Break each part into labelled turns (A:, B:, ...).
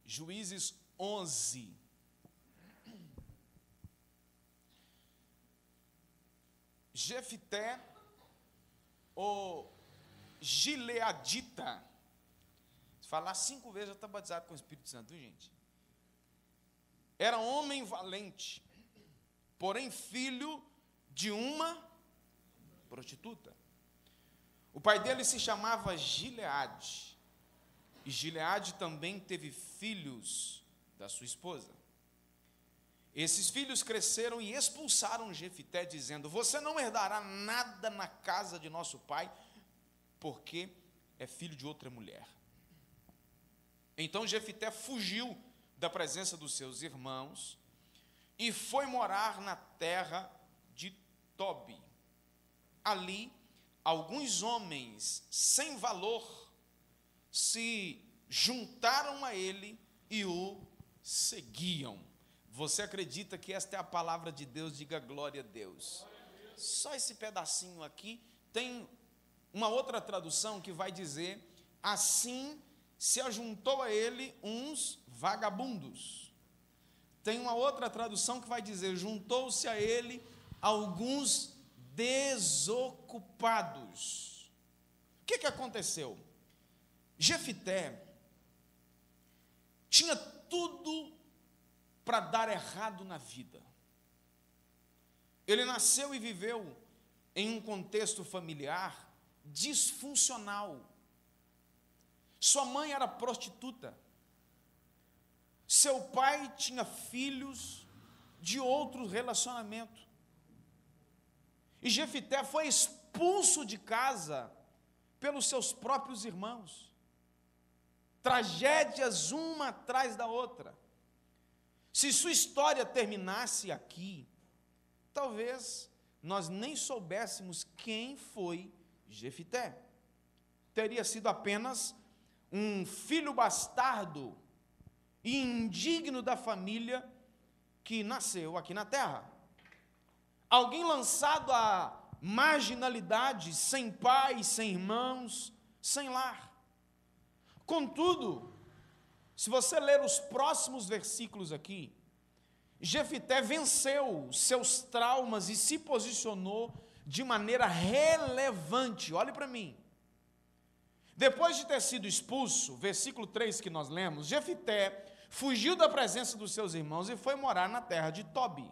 A: Juízes 11. Jefité, o gileadita. Se falar 5 vezes, já está batizado com o Espírito Santo, viu, gente? Era homem valente, porém filho de uma prostituta. O pai dele se chamava Gileade, e Gileade também teve filhos da sua esposa. Esses filhos cresceram e expulsaram Jefité, dizendo: você não herdará nada na casa de nosso pai, porque é filho de outra mulher. Então Jefité fugiu da presença dos seus irmãos e foi morar na terra de Tobi. Ali, alguns homens sem valor se juntaram a ele e o seguiam. Você acredita que esta é a palavra de Deus? Diga glória a Deus. Só esse pedacinho aqui. Tem uma outra tradução que vai dizer: assim se ajuntou a ele uns vagabundos. Tem uma outra tradução que vai dizer: juntou-se a ele alguns desocupados. O que aconteceu? Jefité tinha tudo para dar errado na vida. Ele nasceu e viveu em um contexto familiar disfuncional. Sua mãe era prostituta. Seu pai tinha filhos de outro relacionamento. E Jefité foi expulso de casa pelos seus próprios irmãos. Tragédias uma atrás da outra. Se sua história terminasse aqui, talvez nós nem soubéssemos quem foi Jefité. Teria sido apenas um filho bastardo e indigno da família que nasceu aqui na terra. Alguém lançado à marginalidade, sem pai, sem irmãos, sem lar. Contudo, se você ler os próximos versículos aqui, Jefité venceu seus traumas e se posicionou de maneira relevante. Olhe para mim. Depois de ter sido expulso, versículo 3 que nós lemos, Jefité fugiu da presença dos seus irmãos e foi morar na terra de Tobi.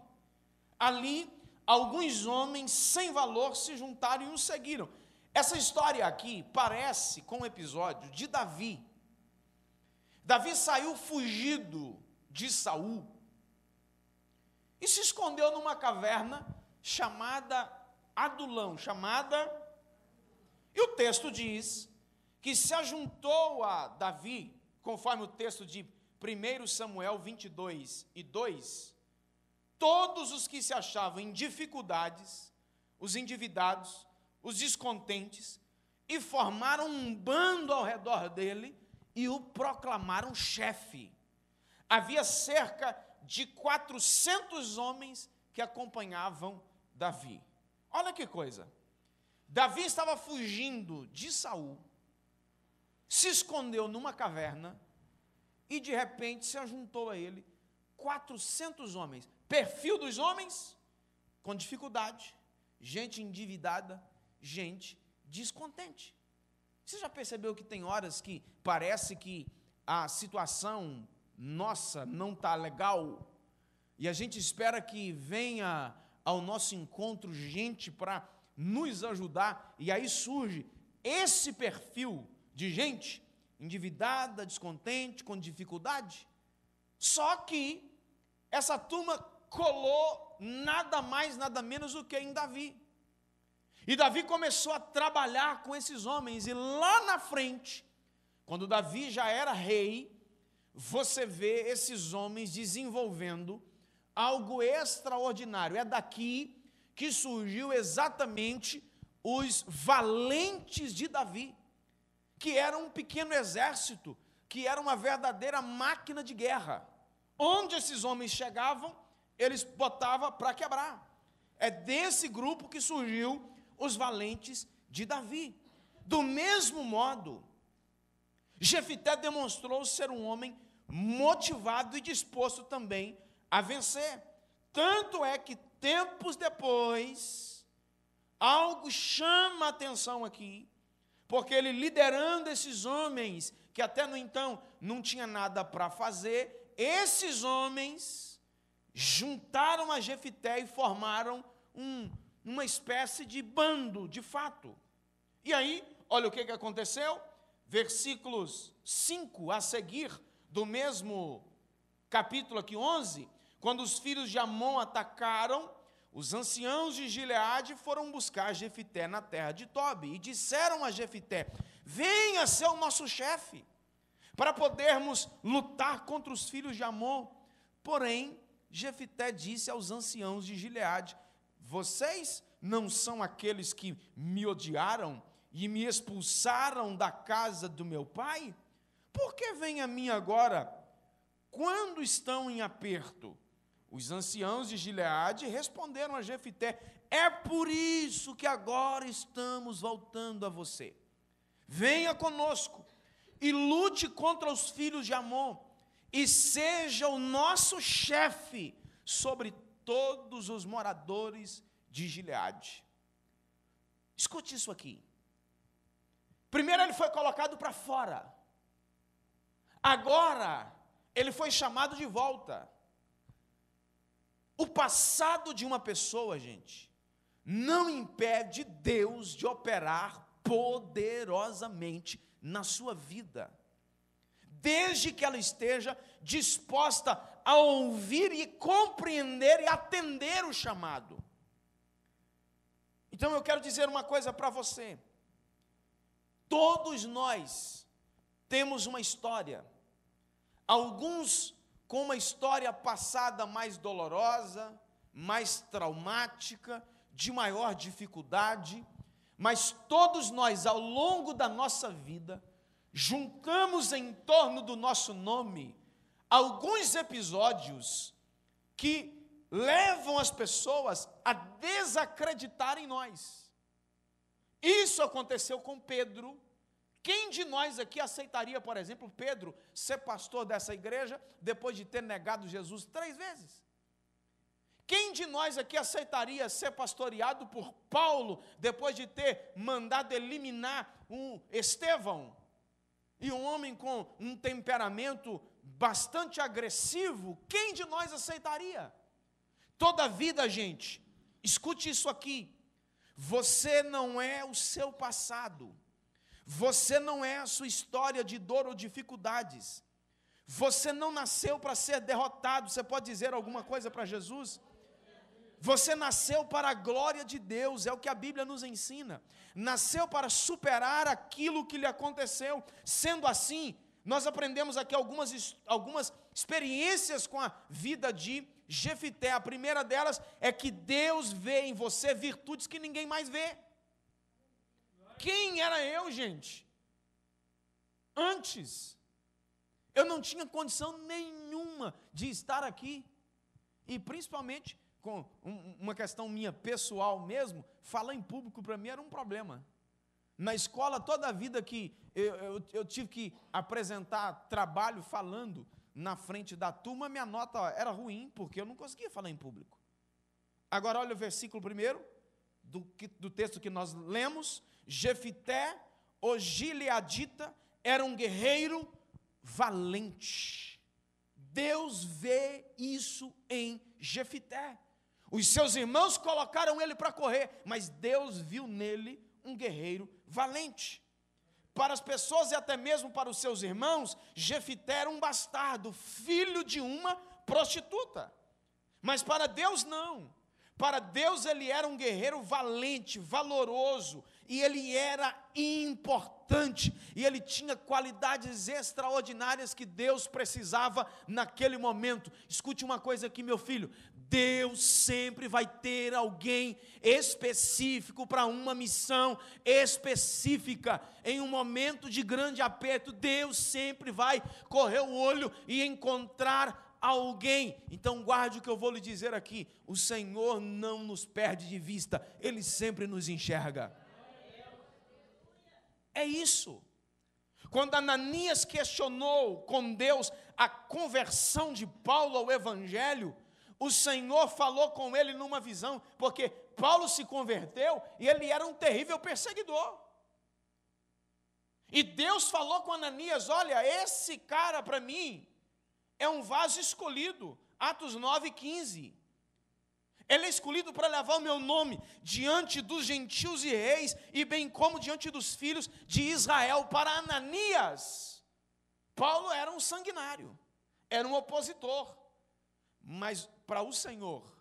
A: Ali, alguns homens sem valor se juntaram e o seguiram. Essa história aqui parece com um episódio de Davi. Davi saiu fugido de Saul e se escondeu numa caverna chamada Adulão, e o texto diz que se ajuntou a Davi, conforme o texto de 1 Samuel 22:2, todos os que se achavam em dificuldades, os endividados, os descontentes, e formaram um bando ao redor dele e o proclamaram chefe. Havia cerca de 400 homens que acompanhavam Davi. Olha que coisa. Davi estava fugindo de Saul, se escondeu numa caverna e de repente se ajuntou a ele 400 homens. Perfil dos homens com dificuldade, gente endividada, gente descontente. Você já percebeu que tem horas que parece que a situação nossa não está legal e a gente espera que venha ao nosso encontro gente para nos ajudar, e aí surge esse perfil de gente endividada, descontente, com dificuldade? Só que essa turma colou nada mais, nada menos do que em Davi. E Davi começou a trabalhar com esses homens, e lá na frente, quando Davi já era rei, você vê esses homens desenvolvendo algo extraordinário. É daqui que surgiu exatamente os valentes de Davi, que era um pequeno exército, que era uma verdadeira máquina de guerra. Onde esses homens chegavam, eles botavam para quebrar. É desse grupo que surgiu os valentes de Davi. Do mesmo modo, Jefité demonstrou ser um homem motivado e disposto também a vencer. Tanto é que tempos depois, algo chama a atenção aqui, porque ele liderando esses homens, que até no então não tinha nada para fazer, esses homens juntaram a Jefité e formaram uma espécie de bando, de fato. E aí, olha o que aconteceu, versículos 5 a seguir, do mesmo capítulo aqui, 11, quando os filhos de Amon atacaram, os anciãos de Gileade foram buscar Jefité na terra de Tobi, e disseram a Jefité: venha ser o nosso chefe, para podermos lutar contra os filhos de Amon. Porém, Jefité disse aos anciãos de Gileade: vocês não são aqueles que me odiaram e me expulsaram da casa do meu pai? Por que vêm a mim agora, quando estão em aperto? Os anciãos de Gileade responderam a Jefité: é por isso que agora estamos voltando a você. Venha conosco e lute contra os filhos de Amon, e seja o nosso chefe sobre todos os moradores de Gileade. Escute isso aqui. Primeiro ele foi colocado para fora. Agora ele foi chamado de volta. O passado de uma pessoa, gente, não impede Deus de operar poderosamente na sua vida, desde que ela esteja disposta a ouvir e compreender e atender o chamado. Então eu quero dizer uma coisa para você: todos nós temos uma história, alguns com uma história passada mais dolorosa, mais traumática, de maior dificuldade, mas todos nós, ao longo da nossa vida, juntamos em torno do nosso nome alguns episódios que levam as pessoas a desacreditar em nós. Isso aconteceu com Pedro. Quem de nós aqui aceitaria, por exemplo, Pedro ser pastor dessa igreja depois de ter negado Jesus 3 vezes? Quem de nós aqui aceitaria ser pastoreado por Paulo depois de ter mandado eliminar um Estevão? E um homem com um temperamento bastante agressivo, quem de nós aceitaria? Toda vida, gente, escute isso aqui: você não é o seu passado. Você não é a sua história de dor ou dificuldades. Você não nasceu para ser derrotado. Você pode dizer alguma coisa para Jesus? Você nasceu para a glória de Deus, é o que a Bíblia nos ensina. Nasceu para superar aquilo que lhe aconteceu. Sendo assim, nós aprendemos aqui algumas experiências com a vida de Jefité. A primeira delas é que Deus vê em você virtudes que ninguém mais vê. Quem era eu, gente? Antes, eu não tinha condição nenhuma de estar aqui. E principalmente, com uma questão minha pessoal mesmo, falar em público para mim era um problema. Na escola, toda a vida que eu tive que apresentar trabalho falando na frente da turma, minha nota era ruim, porque eu não conseguia falar em público. Agora, olha o versículo primeiro do texto que nós lemos. Jefité, o gileadita, era um guerreiro valente. Deus vê isso em Jefité. Os seus irmãos colocaram ele para correr, mas Deus viu nele um guerreiro valente. Para as pessoas e até mesmo para os seus irmãos, Jefité era um bastardo, filho de uma prostituta. Mas para Deus não. Para Deus ele era um guerreiro valente, valoroso, e ele era importante, e ele tinha qualidades extraordinárias que Deus precisava naquele momento. Escute uma coisa aqui, meu filho: Deus sempre vai ter alguém específico para uma missão específica. Em um momento de grande aperto, Deus sempre vai correr o olho e encontrar alguém. Então guarde o que eu vou lhe dizer aqui: o Senhor não nos perde de vista, Ele sempre nos enxerga. É isso. Quando Ananias questionou com Deus a conversão de Paulo ao Evangelho, o Senhor falou com ele numa visão, porque Paulo se converteu e ele era um terrível perseguidor. E Deus falou com Ananias: olha, esse cara para mim é um vaso escolhido. Atos 9:15. Ele é escolhido para levar o meu nome diante dos gentios e reis, e bem como diante dos filhos de Israel. Para Ananias, Paulo era um sanguinário, era um opositor. Mas para o Senhor,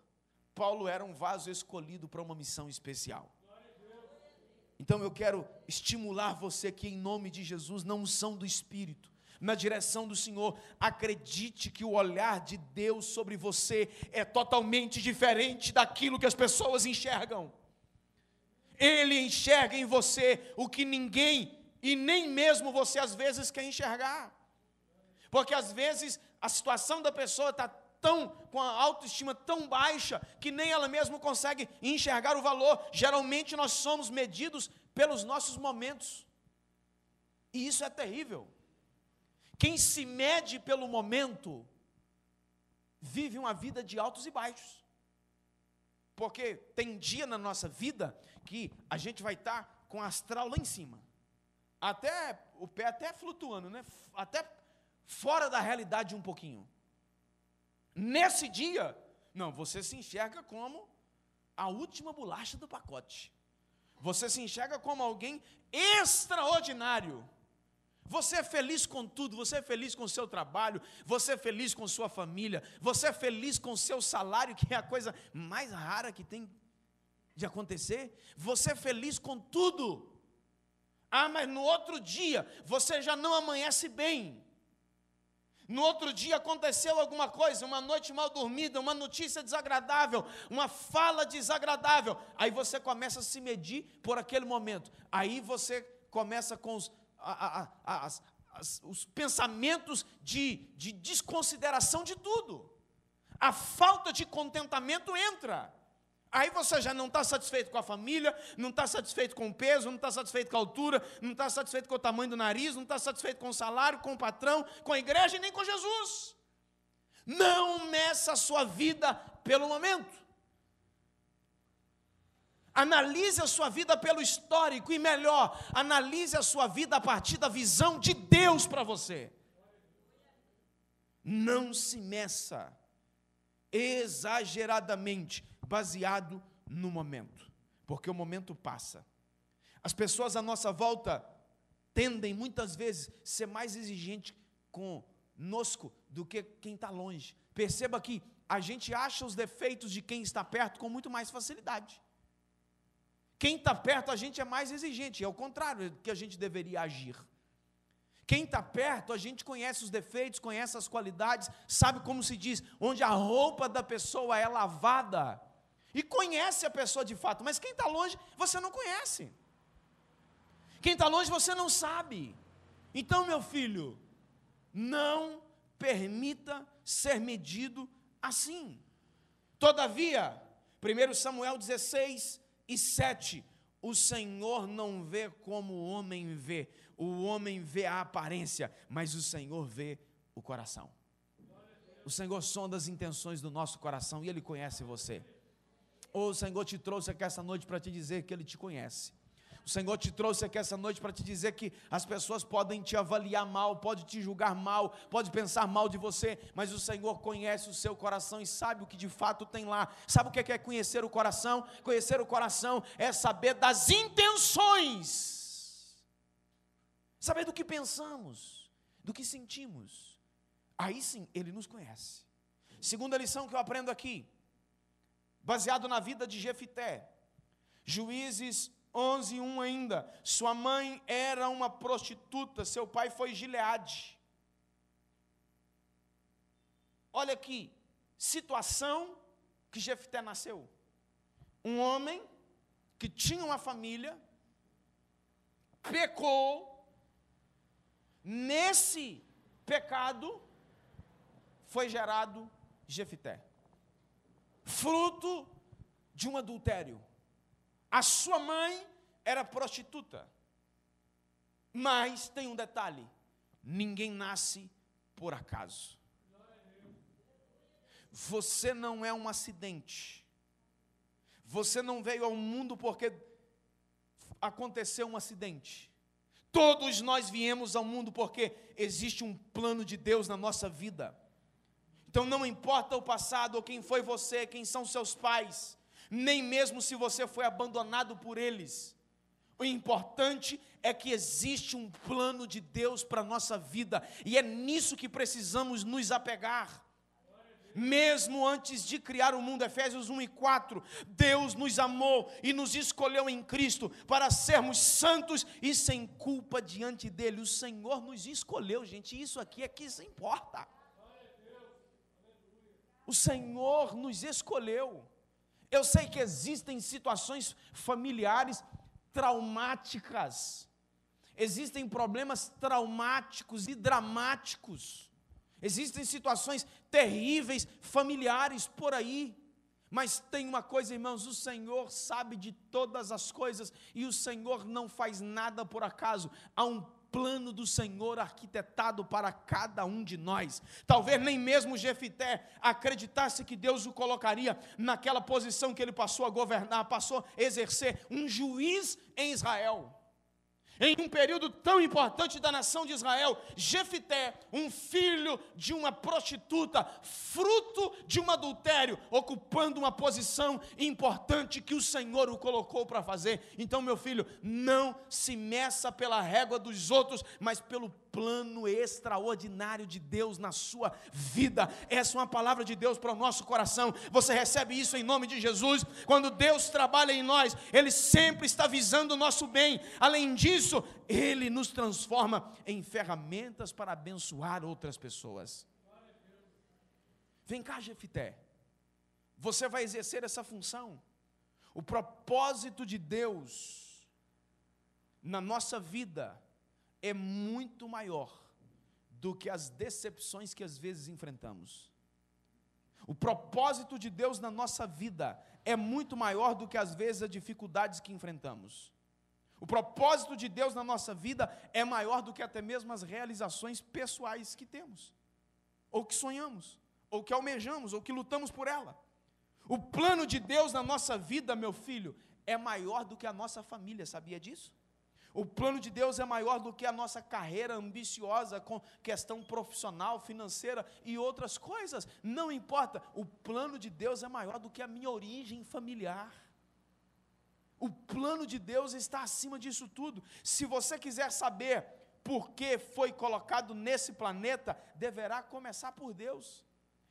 A: Paulo era um vaso escolhido para uma missão especial. Então eu quero estimular você que, em nome de Jesus, na unção do Espírito, na direção do Senhor, acredite que o olhar de Deus sobre você é totalmente diferente daquilo que as pessoas enxergam. Ele enxerga em você o que ninguém, e nem mesmo você às vezes quer enxergar. Porque às vezes a situação da pessoa está com a autoestima tão baixa que nem ela mesma consegue enxergar o valor. Geralmente nós somos medidos pelos nossos momentos, e isso é terrível. Quem se mede pelo momento vive uma vida de altos e baixos, porque tem dia na nossa vida que a gente vai estar com o astral lá em cima, até o pé até flutuando, né? Até fora da realidade um pouquinho. Nesse dia, não, você se enxerga como a última bolacha do pacote. Você se enxerga como alguém extraordinário. Você é feliz com tudo, você é feliz com o seu trabalho, você é feliz com sua família, você é feliz com o seu salário, que é a coisa mais rara que tem de acontecer. Você é feliz com tudo. Ah, mas no outro dia, você já não amanhece bem. No outro dia aconteceu alguma coisa, uma noite mal dormida, uma notícia desagradável, uma fala desagradável. Aí você começa a se medir por aquele momento. Aí você começa com os pensamentos de desconsideração de tudo. A falta de contentamento entra. Aí você já não está satisfeito com a família, não está satisfeito com o peso, não está satisfeito com a altura, não está satisfeito com o tamanho do nariz, não está satisfeito com o salário, com o patrão, com a igreja e nem com Jesus. Não meça a sua vida pelo momento. Analise a sua vida pelo histórico e, melhor, analise a sua vida a partir da visão de Deus para você. Não se meça exageradamente baseado no momento, porque o momento passa. As pessoas à nossa volta tendem muitas vezes a ser mais exigentes conosco do que quem está longe. Perceba que a gente acha os defeitos de quem está perto com muito mais facilidade. Quem está perto a gente é mais exigente, é o contrário do que a gente deveria agir. Quem está perto, a gente conhece os defeitos, conhece as qualidades, sabe como se diz, onde a roupa da pessoa é lavada, e conhece a pessoa de fato. Mas quem está longe, você não conhece. Quem está longe, você não sabe. Então, meu filho, não permita ser medido assim. Todavia, 1 Samuel 16:7, o Senhor não vê como o homem vê. O homem vê a aparência, mas o Senhor vê o coração. O Senhor sonda as intenções do nosso coração e Ele conhece você. O Senhor te trouxe aqui essa noite para te dizer que Ele te conhece. O Senhor te trouxe aqui essa noite para te dizer que as pessoas podem te avaliar mal, podem te julgar mal, podem pensar mal de você, mas o Senhor conhece o seu coração e sabe o que de fato tem lá. Sabe o que é conhecer o coração? Conhecer o coração é saber das intenções, saber do que pensamos, do que sentimos. Aí sim, Ele nos conhece. Segunda lição que eu aprendo aqui, baseado na vida de Jefité, Juízes 11:1 ainda. Sua mãe era uma prostituta, seu pai foi Gileade. Olha que situação que Jefité nasceu. Um homem que tinha uma família, pecou, nesse pecado foi gerado Jefité, fruto de um adultério. A sua mãe era prostituta. Mas tem um detalhe: ninguém nasce por acaso. Você não é um acidente. Você não veio ao mundo porque aconteceu um acidente. Todos nós viemos ao mundo porque existe um plano de Deus na nossa vida. Então não importa o passado, ou quem foi você, quem são seus pais, nem mesmo se você foi abandonado por eles. O importante é que existe um plano de Deus para a nossa vida, e é nisso que precisamos nos apegar. Mesmo antes de criar o mundo, Efésios 1:4, Deus nos amou e nos escolheu em Cristo para sermos santos e sem culpa diante dEle. O Senhor nos escolheu, gente, isso aqui é que isso importa. O Senhor nos escolheu. Eu sei que existem situações familiares traumáticas, existem problemas traumáticos e dramáticos, existem situações terríveis, familiares por aí, mas tem uma coisa, irmãos: o Senhor sabe de todas as coisas, e o Senhor não faz nada por acaso. Há um plano do Senhor arquitetado para cada um de nós. Talvez nem mesmo Jefité acreditasse que Deus o colocaria naquela posição que ele passou a governar, passou a exercer um juiz em Israel. Em um período tão importante da nação de Israel, Jefité, um filho de uma prostituta, fruto de um adultério, ocupando uma posição importante que o Senhor o colocou para fazer. Então, meu filho, não se meça pela régua dos outros, mas pelo plano extraordinário de Deus na sua vida. Essa é uma palavra de Deus para o nosso coração. Você recebe isso em nome de Jesus. Quando Deus trabalha em nós, Ele sempre está visando o nosso bem. Além disso, Ele nos transforma em ferramentas para abençoar outras pessoas. Vem cá, Jefité, você vai exercer essa função. O propósito de Deus na nossa vida é muito maior do que as decepções que às vezes enfrentamos. O propósito de Deus na nossa vida é muito maior do que às vezes as dificuldades que enfrentamos. O propósito de Deus na nossa vida é maior do que até mesmo as realizações pessoais que temos, ou que sonhamos, ou que almejamos, ou que lutamos por ela. O plano de Deus na nossa vida, meu filho, é maior do que a nossa família, sabia disso? O plano de Deus é maior do que a nossa carreira ambiciosa com questão profissional, financeira e outras coisas. Não importa, o plano de Deus é maior do que a minha origem familiar. O plano de Deus está acima disso tudo. Se você quiser saber por que foi colocado nesse planeta, deverá começar por Deus.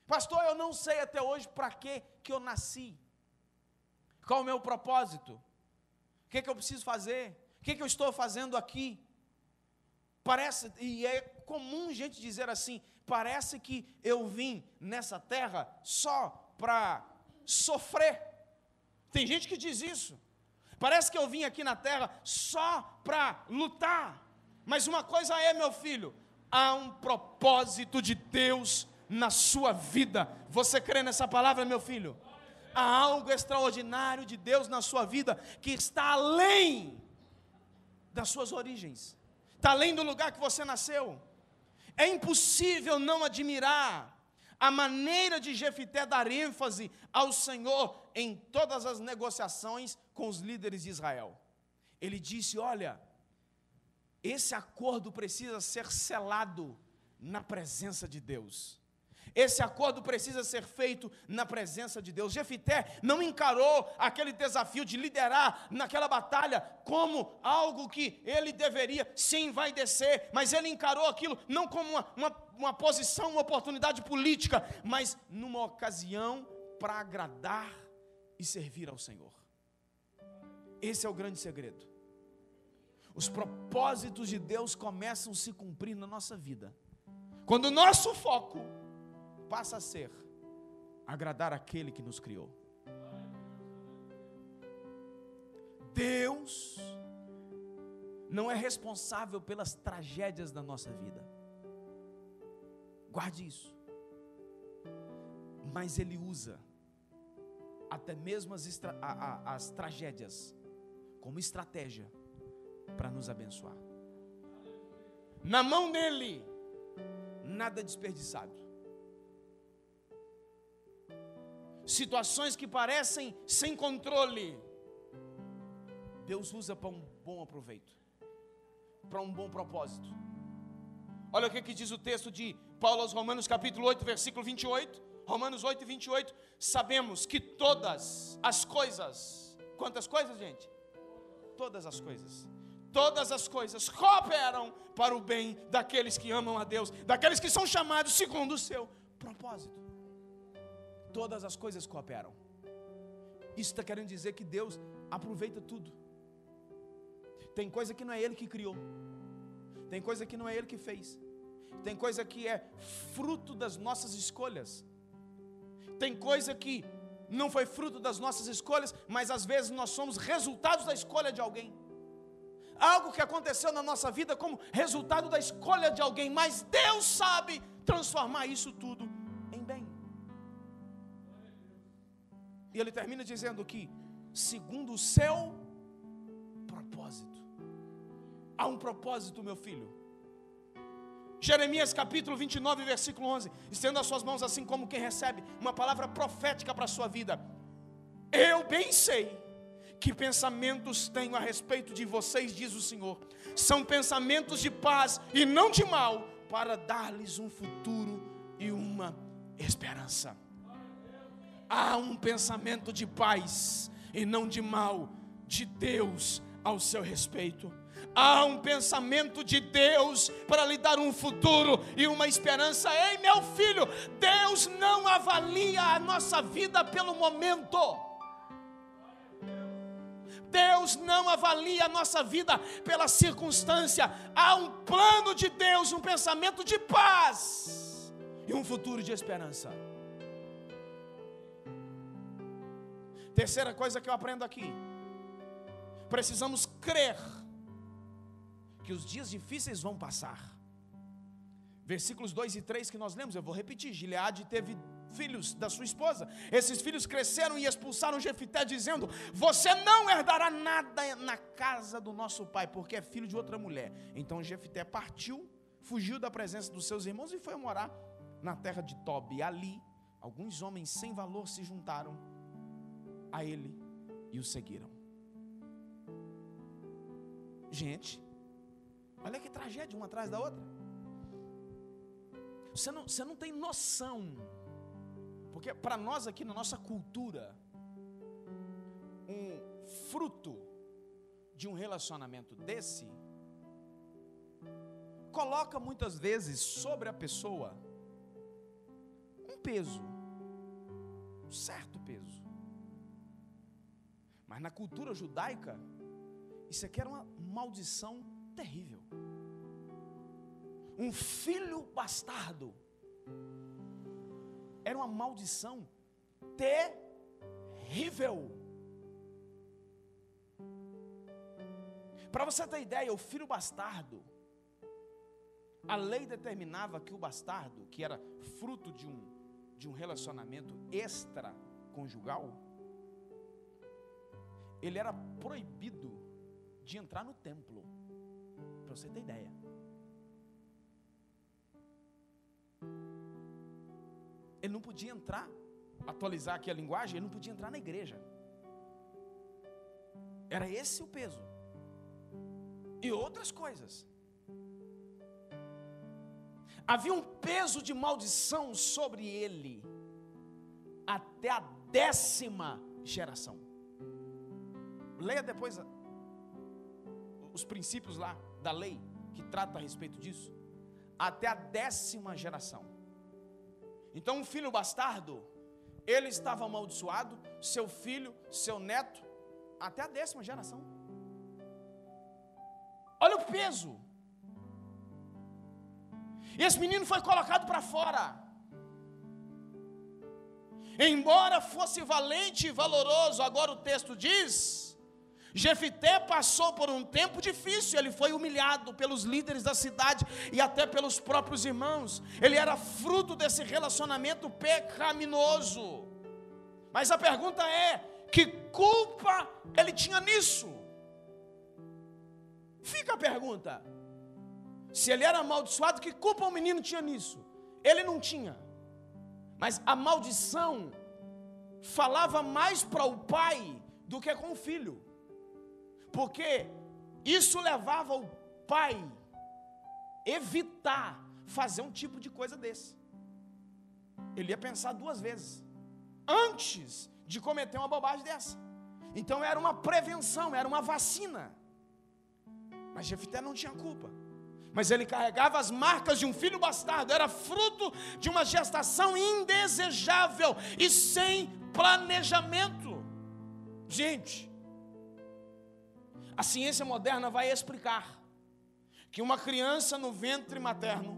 A: Pastor, eu não sei até hoje para que eu nasci. Qual o meu propósito? O que eu preciso fazer? O que eu estou fazendo aqui? Parece, e é comum gente dizer assim, parece que eu vim nessa terra só para sofrer. Tem gente que diz isso. Parece que eu vim aqui na terra só para lutar. Mas uma coisa é, meu filho, há um propósito de Deus na sua vida. Você crê nessa palavra, meu filho? Há algo extraordinário de Deus na sua vida que está além das suas origens, está além do lugar que você nasceu. É impossível não admirar a maneira de Jefité dar ênfase ao Senhor em todas as negociações com os líderes de Israel. Ele disse: olha, esse acordo precisa ser selado na presença de Deus. Esse acordo precisa ser feito na presença de Deus. Jefité não encarou aquele desafio de liderar naquela batalha como algo que ele deveria se envaidecer, mas ele encarou aquilo não como uma posição, uma oportunidade política, mas numa ocasião para agradar e servir ao Senhor. Esse é o grande segredo. Os propósitos de Deus começam a se cumprir na nossa vida quando o nosso foco passa a ser agradar aquele que nos criou. Deus não é responsável pelas tragédias da nossa vida. Guarde isso. Mas Ele usa até mesmo as tragédias como estratégia para nos abençoar. na mão dele, nada é desperdiçado. Situações que parecem sem controle, Deus usa para um bom aproveito, para um bom propósito. Olha o que diz o texto de Paulo aos Romanos, capítulo 8, versículo 28. Romanos 8, 28. Sabemos que todas as coisas, quantas coisas, gente? Todas as coisas cooperam para o bem daqueles que amam a Deus, daqueles que são chamados segundo o seu propósito. Todas as coisas cooperam. Isso está querendo dizer que Deus aproveita tudo. Tem coisa que não é Ele que criou, tem coisa que não é Ele que fez, tem coisa que é fruto das nossas escolhas, tem coisa que não foi fruto das nossas escolhas, mas às vezes nós somos resultados da escolha de alguém. Algo que aconteceu na nossa vida como resultado da escolha de alguém, mas Deus sabe transformar isso tudo em bem. E ele termina dizendo que, segundo o seu propósito. Há um propósito, meu filho. Jeremias capítulo 29, versículo 11. Estenda as suas mãos assim como quem recebe uma palavra profética para a sua vida. Eu bem sei que pensamentos tenho a respeito de vocês, diz o Senhor. São pensamentos de paz e não de mal, para dar-lhes um futuro e uma esperança. Há um pensamento de paz e não de mal de Deus ao seu respeito. Há um pensamento de Deus para lhe dar um futuro e uma esperança. Ei, meu filho, Deus não avalia a nossa vida pelo momento. Deus não avalia a nossa vida pela circunstância. Há um plano de Deus, um pensamento de paz e um futuro de esperança. Terceira coisa que eu aprendo aqui: precisamos crer que os dias difíceis vão passar. Versículos 2 e 3 que nós lemos, eu vou repetir. Gileade teve filhos da sua esposa. Esses filhos cresceram e expulsaram Jefité, dizendo: você não herdará nada na casa do nosso pai, porque é filho de outra mulher. Então Jefité partiu, fugiu da presença dos seus irmãos e foi morar na terra de Tob. E ali, alguns homens sem valor se juntaram a ele e o seguiram. Gente, olha que tragédia, uma atrás da outra. Você não tem noção, porque para nós aqui na nossa cultura, um fruto de um relacionamento desse coloca muitas vezes sobre a pessoa um peso, um certo peso. Mas na cultura judaica, isso aqui era uma maldição terrível. Um filho bastardo era uma maldição terrível. Para você ter ideia, o filho bastardo, a lei determinava que o bastardo, que era fruto de um relacionamento extraconjugal, ele era proibido de entrar no templo. Para você ter ideia. Ele não podia entrar, atualizar aqui a linguagem, ele não podia entrar na igreja. Era esse o peso. E outras coisas. Havia um peso de maldição sobre ele até a 10ª geração. Leia depois os princípios lá da lei que trata a respeito disso. Até a 10ª geração. Então um filho bastardo, ele estava amaldiçoado, seu filho, seu neto, até a 10ª geração. Olha o peso. E esse menino foi colocado para fora. Embora fosse valente e valoroso, agora o texto diz, Jefité passou por um tempo difícil. Ele foi humilhado pelos líderes da cidade e até pelos próprios irmãos. Ele era fruto desse relacionamento pecaminoso. Mas a pergunta é, que culpa ele tinha nisso? Fica a pergunta. Se ele era amaldiçoado, que culpa o menino tinha nisso? Ele não tinha. Mas a maldição falava mais para o pai do que com o filho. Porque isso levava o pai a evitar fazer um tipo de coisa desse. Ele ia pensar 2 vezes antes de cometer uma bobagem dessa. Então era uma prevenção, era uma vacina. Mas Jefté não tinha culpa. Mas ele carregava as marcas de um filho bastardo. Era fruto de uma gestação indesejável e sem planejamento. Gente, a ciência moderna vai explicar que uma criança no ventre materno,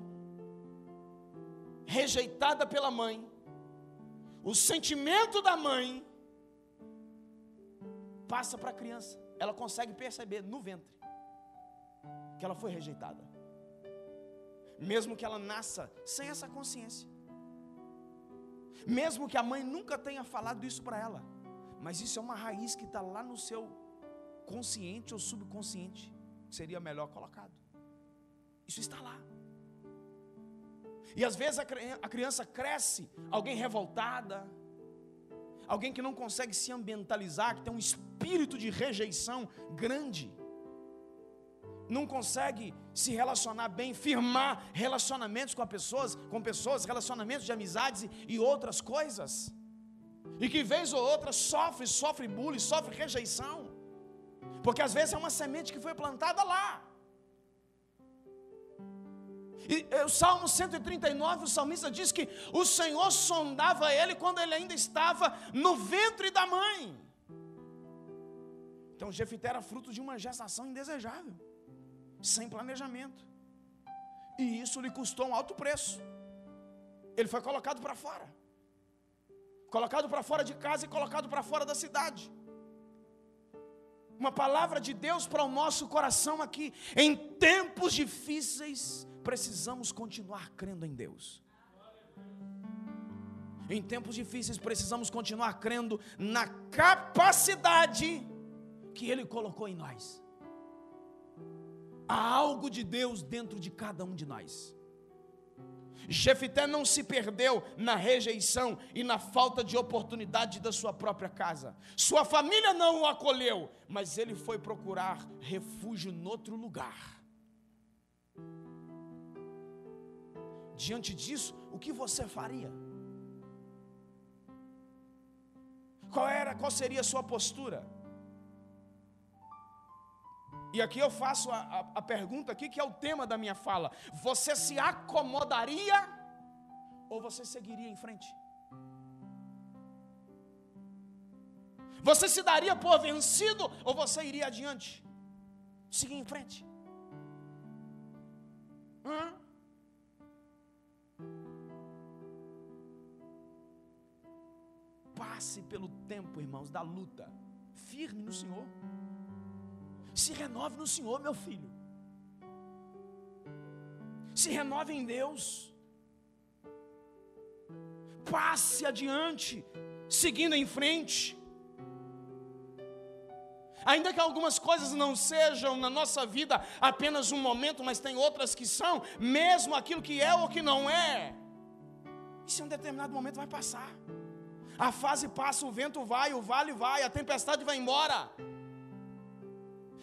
A: rejeitada pela mãe, o sentimento da mãe passa para a criança. Ela consegue perceber no ventre que ela foi rejeitada, mesmo que ela nasça sem essa consciência, mesmo que a mãe nunca tenha falado isso para ela, mas isso é uma raiz que está lá no seu consciente ou subconsciente, seria melhor colocado. Isso está lá. E às vezes a criança cresce, alguém revoltada, alguém que não consegue se ambientalizar, que tem um espírito de rejeição grande, não consegue se relacionar bem, firmar relacionamentos com pessoas, relacionamentos de amizades e outras coisas, e que vez ou outra sofre bullying, sofre rejeição, porque às vezes é uma semente que foi plantada lá. E o Salmo 139, o salmista diz que o Senhor sondava ele quando ele ainda estava no ventre da mãe. Então Jefté era fruto de uma gestação indesejável, sem planejamento, e isso lhe custou um alto preço. Ele foi colocado para fora de casa e colocado para fora da cidade. Uma palavra de Deus para o nosso coração aqui: em tempos difíceis precisamos continuar crendo em Deus. Em tempos difíceis precisamos continuar crendo na capacidade que Ele colocou em nós. Há algo de Deus dentro de cada um de nós. Jefté não se perdeu na rejeição e na falta de oportunidade da sua própria casa. Sua família não o acolheu, mas ele foi procurar refúgio em outro lugar. Diante disso, o que você faria? Qual seria a sua postura? E aqui eu faço a pergunta aqui, que é o tema da minha fala: você se acomodaria ou você seguiria em frente? Você se daria por vencido ou você iria adiante? Seguir em frente? Passe pelo tempo, irmãos, da luta, firme no Senhor. Se renove no Senhor, meu filho. Se renove em Deus. Passe adiante, seguindo em frente. Ainda que algumas coisas não sejam na nossa vida apenas um momento, mas tem outras que são, mesmo aquilo que é ou que não é, isso em um determinado momento vai passar. A fase passa, o vento vai, o vale vai, a tempestade vai embora.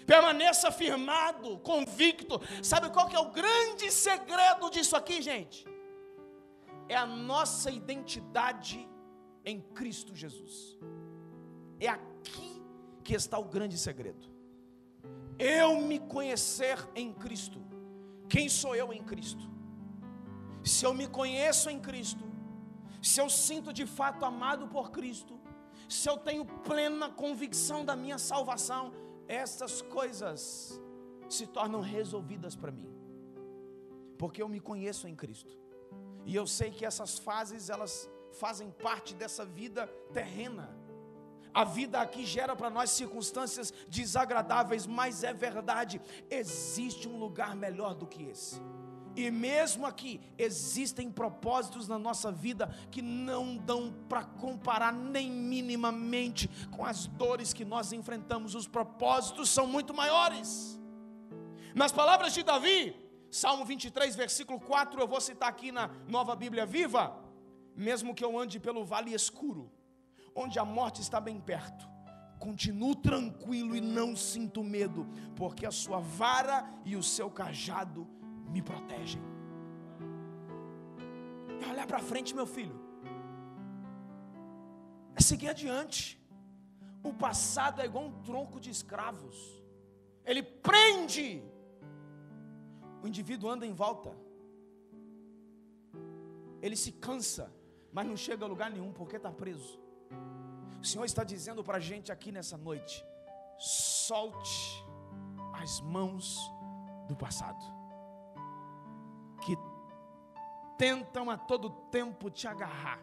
A: Permaneça firmado, convicto. Sabe qual que é o grande segredo disso aqui, gente? É a nossa identidade em Cristo Jesus. É aqui que está o grande segredo. Eu me conhecer em Cristo. Quem sou eu em Cristo? Se eu me conheço em Cristo, se eu sinto de fato amado por Cristo, se eu tenho plena convicção da minha salvação, essas coisas se tornam resolvidas para mim, porque eu me conheço em Cristo, e eu sei que essas fases, elas fazem parte dessa vida terrena. A vida aqui gera para nós circunstâncias desagradáveis, mas é verdade, existe um lugar melhor do que esse. E mesmo aqui, existem propósitos na nossa vida que não dão para comparar nem minimamente com as dores que nós enfrentamos. Os propósitos são muito maiores. Nas palavras de Davi, Salmo 23, versículo 4, eu vou citar aqui na Nova Bíblia Viva. Mesmo que eu ande pelo vale escuro, onde a morte está bem perto, continuo tranquilo e não sinto medo, porque a sua vara e o seu cajado me protegem. É olhar para frente, meu filho. É seguir adiante. O passado é igual um tronco de escravos. Ele prende. O indivíduo anda em volta. Ele se cansa, mas não chega a lugar nenhum, porque está preso. O Senhor está dizendo para a gente aqui nessa noite: solte as mãos do passado, que tentam a todo tempo te agarrar,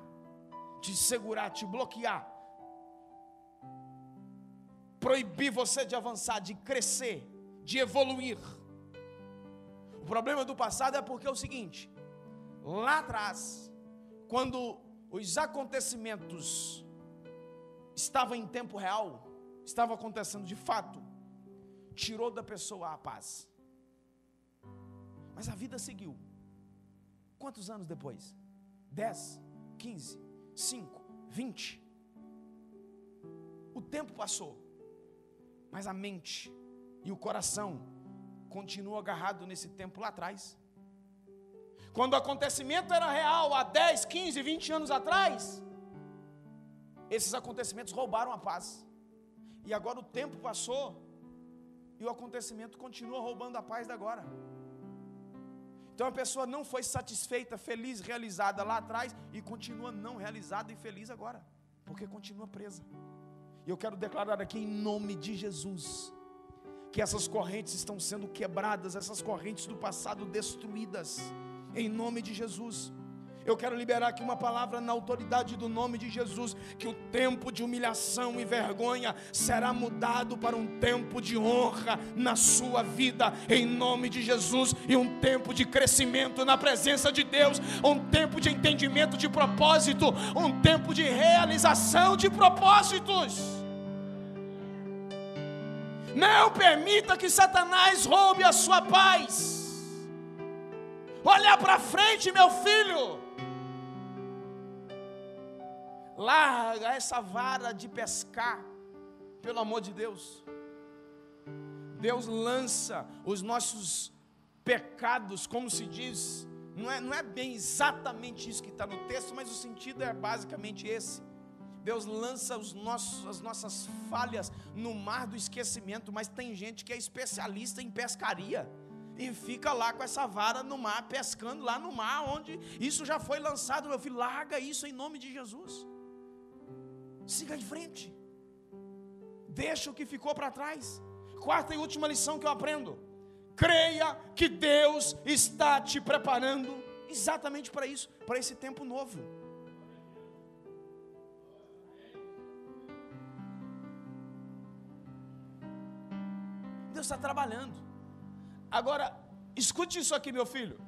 A: te segurar, te bloquear, proibir você de avançar, de crescer, de evoluir. O problema do passado é porque é o seguinte: lá atrás, quando os acontecimentos estavam em tempo real, estavam acontecendo de fato, tirou da pessoa a paz. Mas a vida seguiu. Quantos anos depois? 10, 15, 5, 20. O tempo passou, mas a mente e o coração continuam agarrados nesse tempo lá atrás. Quando o acontecimento era real, há 10, 15, 20 anos atrás, esses acontecimentos roubaram a paz. E agora o tempo passou e o acontecimento continua roubando a paz de agora. Então a pessoa não foi satisfeita, feliz, realizada lá atrás e continua não realizada e feliz agora, porque continua presa. E eu quero declarar aqui em nome de Jesus que essas correntes estão sendo quebradas, essas correntes do passado destruídas, em nome de Jesus. Eu quero liberar aqui uma palavra na autoridade do nome de Jesus, que o tempo de humilhação e vergonha será mudado para um tempo de honra na sua vida, em nome de Jesus, e um tempo de crescimento na presença de Deus, um tempo de entendimento de propósito, um tempo de realização de propósitos. Não permita que Satanás roube a sua paz. Olha para frente, meu filho. Larga essa vara de pescar, pelo amor de Deus. Deus lança os nossos pecados, como se diz, não é bem exatamente isso que está no texto, mas o sentido é basicamente esse. Deus lança as nossas falhas no mar do esquecimento, mas tem gente que é especialista em pescaria e fica lá com essa vara no mar, pescando lá no mar, onde isso já foi lançado. Meu filho, larga isso em nome de Jesus. Siga em frente. Deixa o que ficou para trás. Quarta e última lição que eu aprendo: creia que Deus está te preparando exatamente para isso, para esse tempo novo. Deus está trabalhando. Agora, escute isso aqui, meu filho.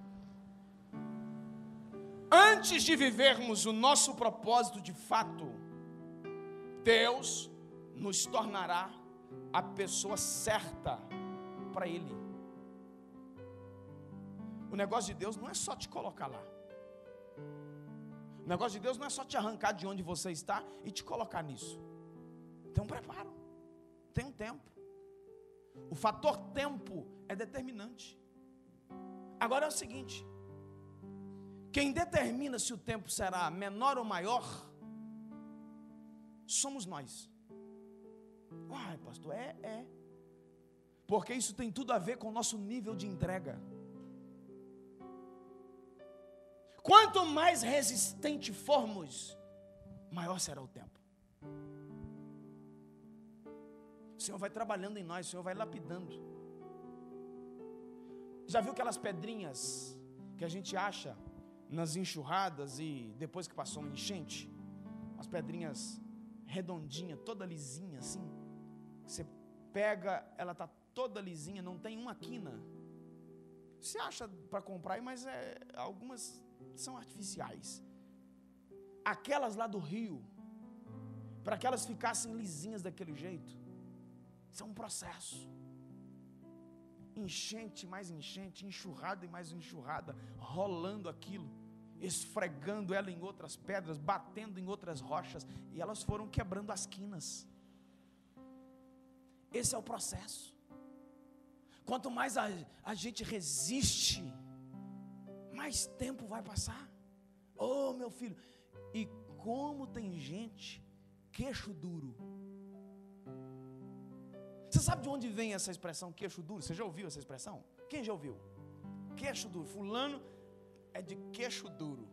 A: Antes de vivermos o nosso propósito de fato, Deus nos tornará a pessoa certa para Ele. O negócio de Deus não é só te colocar lá. O negócio de Deus não é só te arrancar de onde você está e te colocar nisso. Tem um preparo, tem um tempo. O fator tempo é determinante. Agora é o seguinte: quem determina se o tempo será menor ou maior somos nós. Uai, pastor, porque isso tem tudo a ver com o nosso nível de entrega. Quanto mais resistente formos, maior será o tempo. O Senhor vai trabalhando em nós, o Senhor vai lapidando. Já viu aquelas pedrinhas que a gente acha nas enxurradas e depois que passou uma enchente? As pedrinhas redondinha, toda lisinha assim. Você pega, ela está toda lisinha, não tem uma quina. Você acha para comprar, mas algumas são artificiais. Aquelas lá do rio, para que elas ficassem lisinhas daquele jeito, isso é um processo. enchente, mais enchente, enxurrada e mais enxurrada, rolando aquilo, esfregando ela em outras pedras, batendo em outras rochas, e elas foram quebrando as quinas. Esse é o processo. Quanto mais a gente resiste, mais tempo vai passar. Oh, meu filho, e como tem gente queixo duro. Você sabe de onde vem essa expressão queixo duro? Você já ouviu essa expressão? Quem já ouviu? Queixo duro. Fulano é de queixo duro.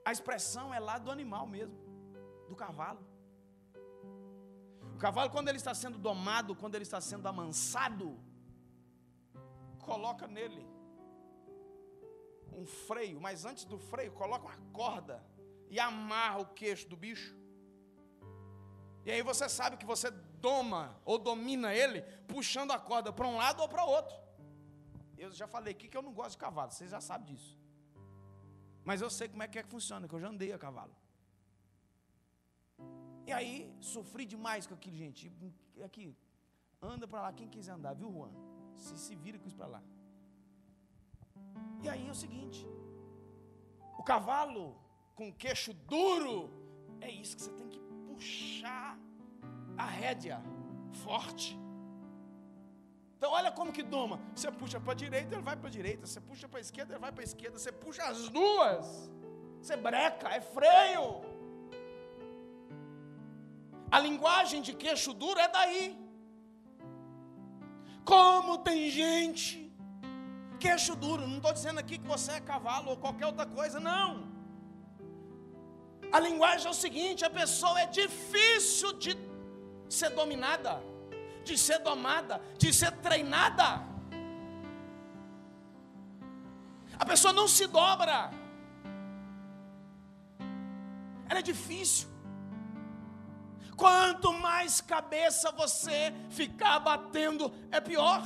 A: A expressão é lá do animal mesmo, do cavalo. O cavalo, quando ele está sendo domado, quando ele está sendo amansado, coloca nele um freio, mas antes do freio, coloca uma corda e amarra o queixo do bicho. E aí você sabe que você doma ou domina ele, puxando a corda para um lado ou para o outro. Eu já falei aqui que eu não gosto de cavalo, vocês já sabem disso. Mas eu sei como é que funciona, que eu já andei a cavalo. E aí, sofri demais com aquilo, gente. Aqui, anda para lá, quem quiser andar, viu, Juan? Se vira com isso para lá. E aí é o seguinte, o cavalo com queixo duro, é isso que você tem que puxar a rédea forte. Então olha como que doma. Você puxa para a direita, ele vai para a direita. Você puxa para a esquerda, ele vai para a esquerda. Você puxa as duas, você breca, é freio. A linguagem de queixo duro é daí. Como tem gente queixo duro. Não estou dizendo aqui que você é cavalo ou qualquer outra coisa, não. A linguagem é o seguinte: a pessoa é difícil de ser dominada, de ser domada, de ser treinada. A pessoa não se dobra. Ela é difícil. Quanto mais cabeça você ficar batendo, é pior.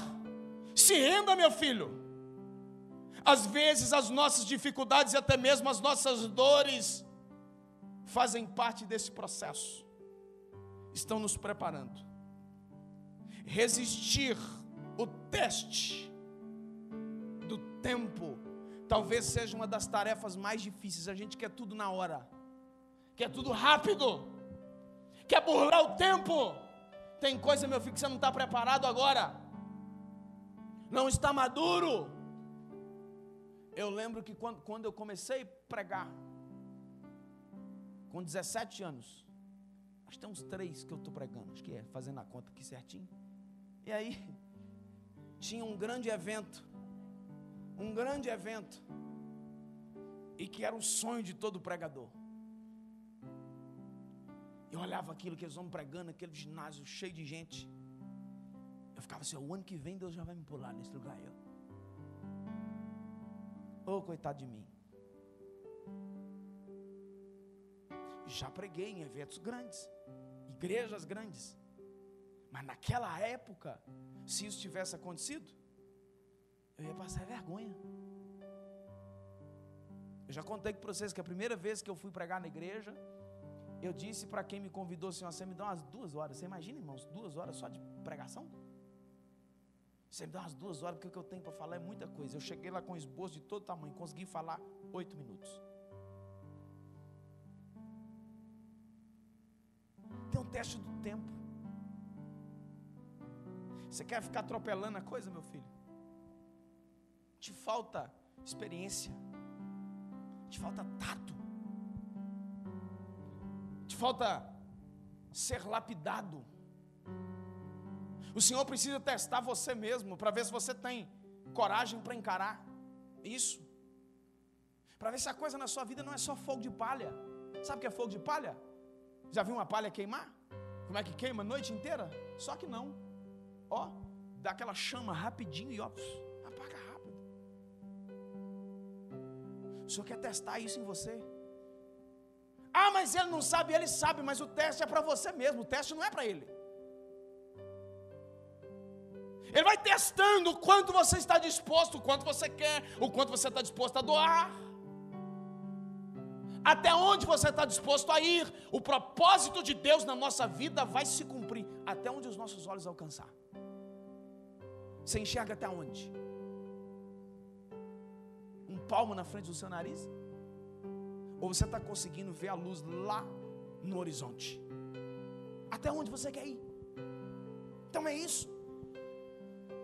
A: Se renda, meu filho. Às vezes as nossas dificuldades e até mesmo as nossas dores fazem parte desse processo. Estão nos preparando. Resistir o teste do tempo talvez seja uma das tarefas mais difíceis. A gente quer tudo na hora, quer tudo rápido, quer burlar o tempo. Tem coisa, meu filho, que você não está preparado agora, não está maduro. Eu lembro que quando eu comecei a pregar, com 17 anos, acho que tem uns 3 que eu estou pregando, acho que é, fazendo a conta aqui certinho. E aí, tinha um grande evento, e que era o sonho de todo pregador. Eu olhava aquilo, aqueles homens pregando, aquele ginásio cheio de gente. Eu ficava assim: o ano que vem Deus já vai me pular nesse lugar. Oh, coitado de mim. Já preguei em eventos grandes, igrejas grandes. Mas naquela época, se isso tivesse acontecido, eu ia passar vergonha. Eu já contei para vocês que a primeira vez que eu fui pregar na igreja, eu disse para quem me convidou assim: você me dá umas 2 horas. Você imagina, irmãos, 2 horas só de pregação? Você me dá umas 2 horas, porque o que eu tenho para falar é muita coisa. Eu cheguei lá com esboço de todo tamanho, consegui falar 8 minutos. Tem um teste do tempo. Você quer ficar atropelando a coisa, meu filho? Te falta experiência, te falta tato, te falta ser lapidado. O Senhor precisa testar você mesmo, para ver se você tem coragem para encarar isso, para ver se a coisa na sua vida não é só fogo de palha. Sabe o que é fogo de palha? Já viu uma palha queimar? Como é que queima a noite inteira? Só que não. Ó, dá aquela chama rapidinho e ó, apaga rápido. O Senhor quer testar isso em você. Ah, mas ele não sabe. Ele sabe, mas o teste é para você mesmo. O teste não é para ele. Ele vai testando o quanto você está disposto, o quanto você quer, o quanto você está disposto a doar, até onde você está disposto a ir. O propósito de Deus na nossa vida vai se cumprir até onde os nossos olhos alcançar. Você enxerga até onde? Um palmo na frente do seu nariz? Ou você está conseguindo ver a luz lá no horizonte? Até onde você quer ir? Então é isso.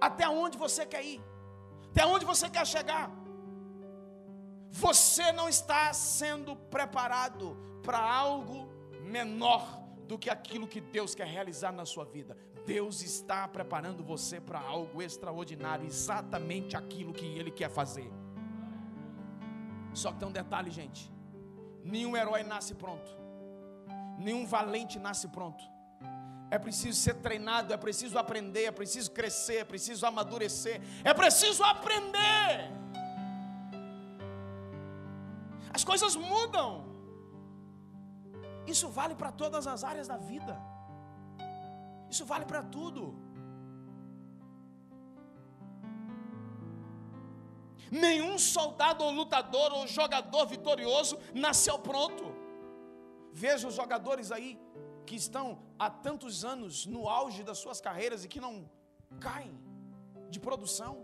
A: Até onde você quer ir? Até onde você quer chegar? Você não está sendo preparado para algo menor do que aquilo que Deus quer realizar na sua vida. Deus está preparando você para algo extraordinário, exatamente aquilo que Ele quer fazer. Só que tem um detalhe, gente: nenhum herói nasce pronto, nenhum valente nasce pronto. É preciso ser treinado, é preciso aprender, é preciso crescer, é preciso amadurecer, é preciso aprender. As coisas mudam. Isso vale para todas as áreas da vida. Isso vale para tudo. Nenhum soldado ou lutador ou jogador vitorioso nasceu pronto. Veja os jogadores aí que estão há tantos anos no auge das suas carreiras e que não caem de produção.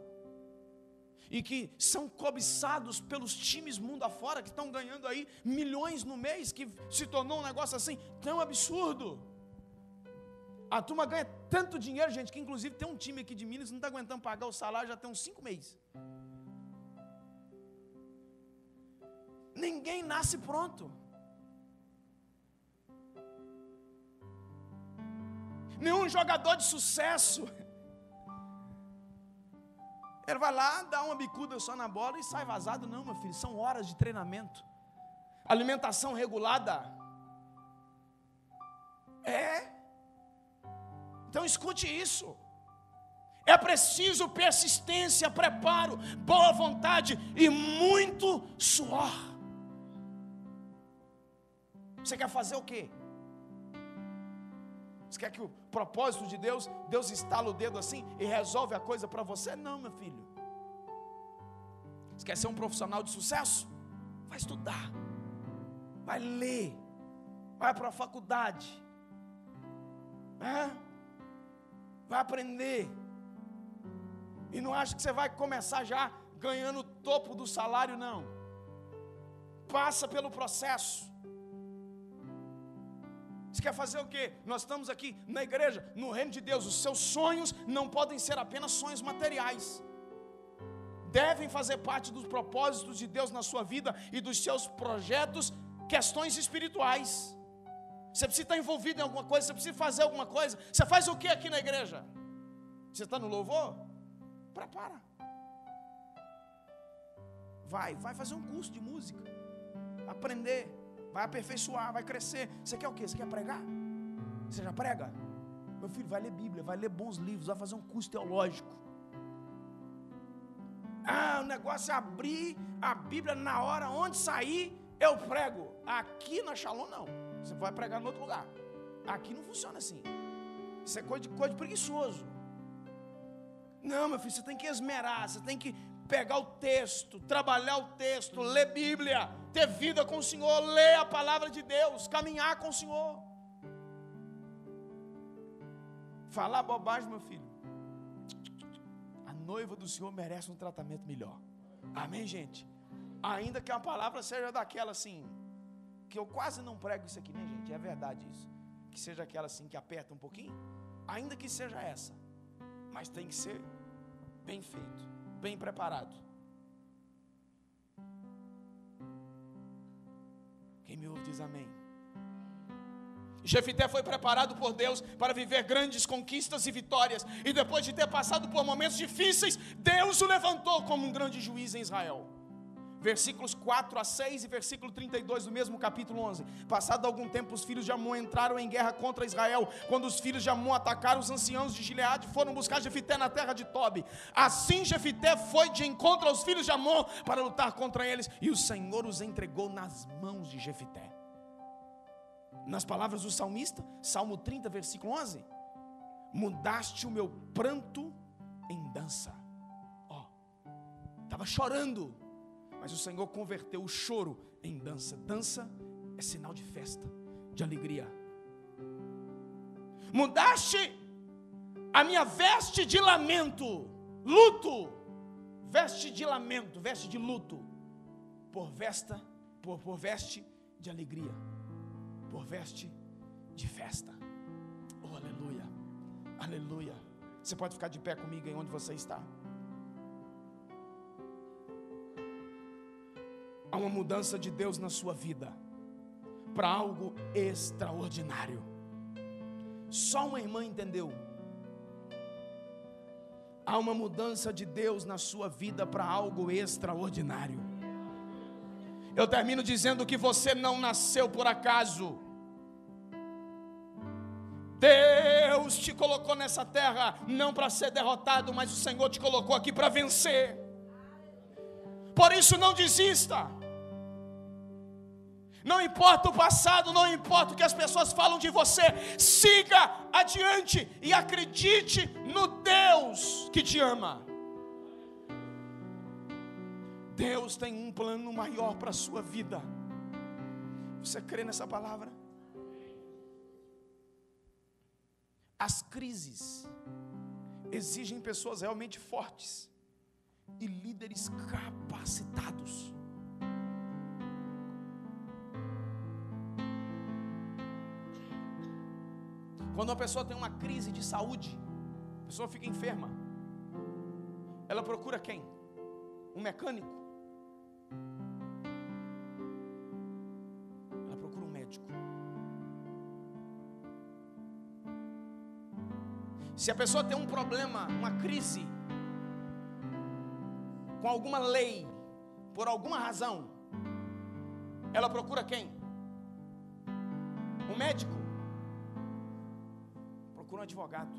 A: E que são cobiçados pelos times mundo afora, que estão ganhando aí milhões no mês, que se tornou um negócio assim tão absurdo. A turma ganha tanto dinheiro, gente, que inclusive tem um time aqui de Minas que não está aguentando pagar o salário já tem uns 5 meses. Ninguém nasce pronto. Nenhum jogador de sucesso, ele vai lá, dá uma bicuda só na bola e sai vazado. Não, meu filho, são horas de treinamento, alimentação regulada. Então escute isso. É preciso persistência, preparo, boa vontade e muito suor. Você quer fazer o quê? Você quer que o propósito de Deus estala o dedo assim e resolve a coisa para você? Não, meu filho. Você quer ser um profissional de sucesso? Vai estudar, vai ler, vai para a faculdade, vai aprender. E não acha que você vai começar já ganhando o topo do salário, não. Passa pelo processo. Você quer fazer o quê? Nós estamos aqui na igreja, no reino de Deus. Os seus sonhos não podem ser apenas sonhos materiais. Devem fazer parte dos propósitos de Deus na sua vida e dos seus projetos, questões espirituais. Você precisa estar envolvido em alguma coisa, você precisa fazer alguma coisa. Você faz o que aqui na igreja? Você está no louvor? Prepara. Vai fazer um curso de música, aprender. Vai aperfeiçoar, vai crescer. Você quer o quê? Você quer pregar? Você já prega? Meu filho, vai ler Bíblia, vai ler bons livros, vai fazer um curso teológico. O negócio é abrir a Bíblia na hora, onde sair, eu prego. Aqui na Shalom não. Você vai pregar em outro lugar. Aqui não funciona assim. Isso é coisa de preguiçoso. Não, meu filho, você tem que esmerar, você tem que pegar o texto, trabalhar o texto, ler Bíblia, ter vida com o Senhor, ler a palavra de Deus, caminhar com o Senhor. Falar bobagem, meu filho, a noiva do Senhor merece um tratamento melhor. Amém, gente? Ainda que a palavra seja daquela assim, que eu quase não prego isso aqui, né, gente? É verdade isso. Que seja aquela assim que aperta um pouquinho, ainda que seja essa, mas tem que ser bem feito, bem preparado. Quem me ouve diz amém. Jefité foi preparado por Deus para viver grandes conquistas e vitórias. E depois de ter passado por momentos difíceis, Deus o levantou como um grande juiz em Israel. Versículos 4 a 6 e versículo 32 do mesmo capítulo 11. Passado algum tempo, os filhos de Amon entraram em guerra contra Israel. Quando os filhos de Amon atacaram, os anciãos de Gileade foram buscar Jefité na terra de Tobi. Assim Jefité foi de encontro aos filhos de Amon para lutar contra eles, e o Senhor os entregou nas mãos de Jefité. Nas palavras do salmista, Salmo 30, versículo 11: mudaste o meu pranto em dança. Estava chorando, mas o Senhor converteu o choro em dança. Dança é sinal de festa, de alegria. Mudaste a minha veste de lamento, luto, veste de lamento, veste de luto, por veste de alegria, por veste de festa. Oh, aleluia, aleluia. Você pode ficar de pé comigo em onde você está. Há uma mudança de Deus na sua vida para algo extraordinário. Só uma irmã entendeu. Há uma mudança de Deus na sua vida para algo extraordinário. Eu termino dizendo que você não nasceu por acaso. Deus te colocou nessa terra não para ser derrotado, mas o Senhor te colocou aqui para vencer. Por isso não desista. Não importa o passado, não importa o que as pessoas falam de você, siga adiante e acredite no Deus que te ama. Deus tem um plano maior para a sua vida. Você crê nessa palavra? As crises exigem pessoas realmente fortes e líderes capacitados. Quando uma pessoa tem uma crise de saúde, a pessoa fica enferma, ela procura quem? Um mecânico? Ela procura um médico. Se a pessoa tem um problema, uma crise, com alguma lei, por alguma razão, ela procura quem? Um médico? Procura um advogado.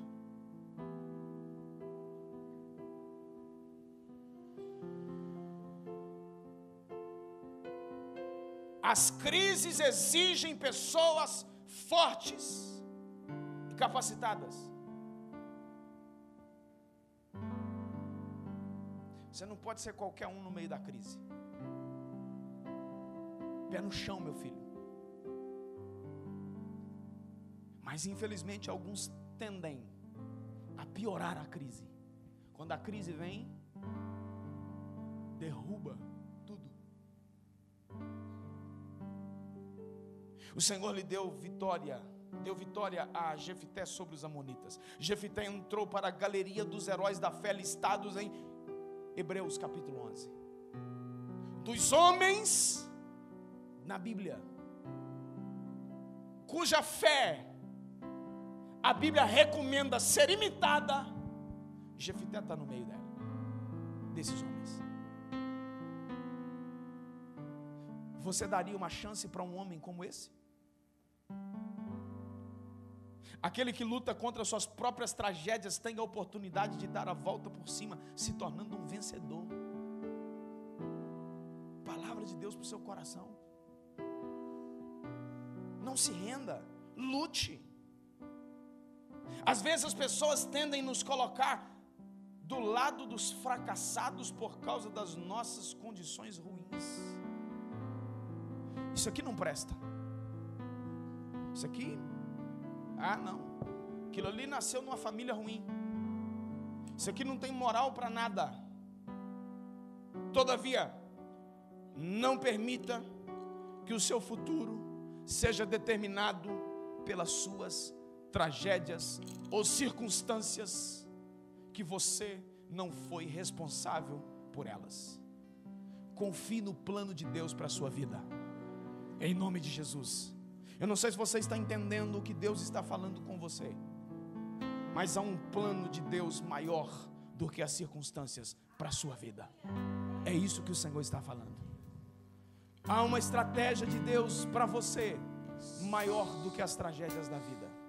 A: As crises exigem pessoas fortes e capacitadas. Você não pode ser qualquer um no meio da crise. Pé no chão, meu filho. Mas infelizmente alguns tendem a piorar a crise. Quando a crise vem, derruba tudo. O Senhor lhe deu vitória a Jefité sobre os amonitas. Jefité entrou para a galeria dos heróis da fé listados em Hebreus capítulo 11. Dos homens na Bíblia cuja fé a Bíblia recomenda ser imitada, Jefité está no meio dela, desses homens. Você daria uma chance para um homem como esse? Aquele que luta contra suas próprias tragédias tem a oportunidade de dar a volta por cima, se tornando um vencedor. Palavra de Deus para o seu coração. Não se renda, lute. Às vezes as pessoas tendem a nos colocar do lado dos fracassados por causa das nossas condições ruins. Isso aqui não presta. Isso aqui, não. Aquilo ali nasceu numa família ruim. Isso aqui não tem moral para nada. Todavia, não permita que o seu futuro seja determinado pelas suas tragédias ou circunstâncias que você não foi responsável por elas. Confie no plano de Deus para a sua vida, em nome de Jesus. Eu não sei se você está entendendo o que Deus está falando com você, mas há um plano de Deus maior do que as circunstâncias para a sua vida. É isso que o Senhor está falando. Há uma estratégia de Deus para você maior do que as tragédias da vida.